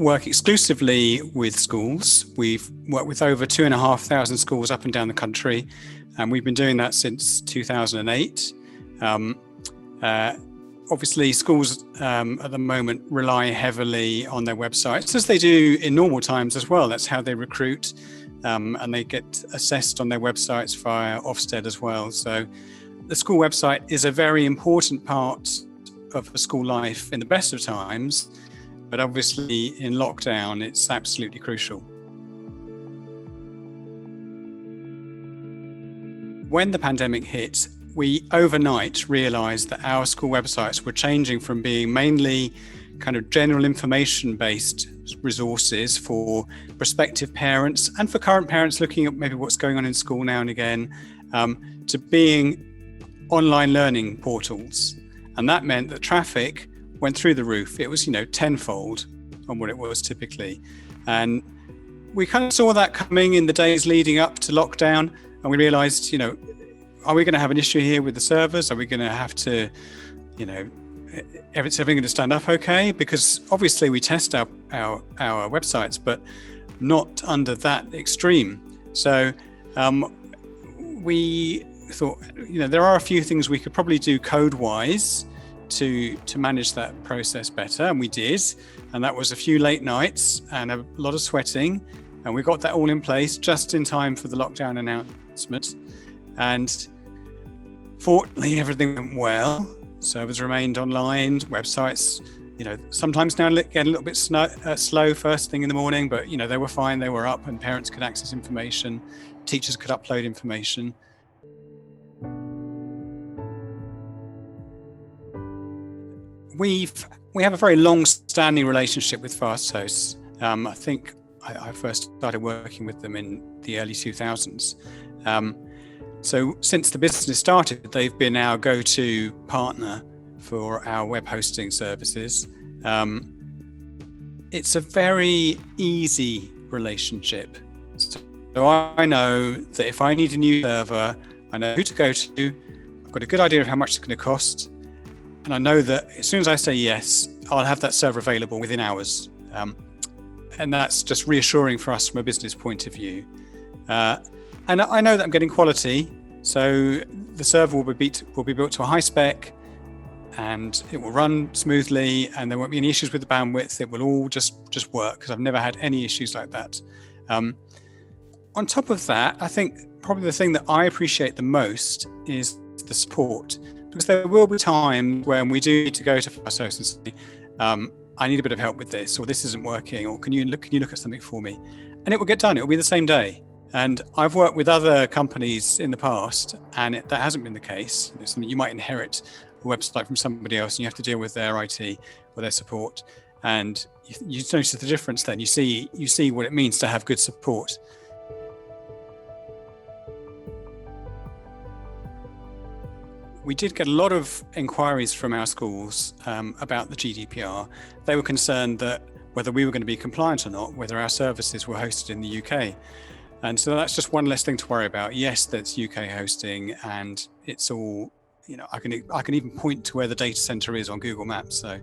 work exclusively with schools. We've worked with over 2,500 schools up and down the country, and we've been doing that since 2008. Obviously, schools at the moment rely heavily on their websites, as they do in normal times as well. That's how they recruit, and they get assessed on their websites via Ofsted as well. So the school website is a very important part of a school life in the best of times, but obviously in lockdown, it's absolutely crucial. When the pandemic hit, we overnight realized that our school websites were changing from being mainly kind of general information-based resources for prospective parents and for current parents looking at maybe what's going on in school now and again, to being online learning portals. And that meant that traffic went through the roof. It was, tenfold on what it was typically. And we kind of saw that coming in the days leading up to lockdown. And we realized, are we going to have an issue here with the servers? Are we going to have to, everything going to stand up okay? Because obviously we test our websites, but not under that extreme. So we thought, there are a few things we could probably do code-wise to manage that process better, and we did. And that was a few late nights and a lot of sweating, and we got that all in place just in time for the lockdown announcement. And fortunately, everything went well. Servers remained online. Websites, sometimes now get a little bit slow first thing in the morning, but they were fine. They were up, and parents could access information. Teachers could upload information. We have a very long-standing relationship with FastHosts. I think I first started working with them in the early 2000s. So since the business started, they've been our go-to partner for our web hosting services. It's a very easy relationship. So I know that if I need a new server, I know who to go to. I've got a good idea of how much it's going to cost. And I know that as soon as I say yes, I'll have that server available within hours. And that's just reassuring for us from a business point of view. And I know that I'm getting quality. So the server will be built to a high spec, and it will run smoothly, and there won't be any issues with the bandwidth. It will all just work, because I've never had any issues like that. On top of that, I think probably the thing that I appreciate the most is the support. Because there will be times when we do need to go to FastHosts and say, I need a bit of help with this, or this isn't working, or can you look at something for me? And it will get done. It will be the same day. And I've worked with other companies in the past, and that hasn't been the case. It's something you might inherit a website from somebody else, and you have to deal with their IT or their support. And you notice the difference then. You see what it means to have good support. We did get a lot of inquiries from our schools about the GDPR. They were concerned that whether we were going to be compliant or not, whether our services were hosted in the UK. And so that's just one less thing to worry about. Yes, that's UK hosting, and it's all, I can even point to where the data center is on Google Maps. So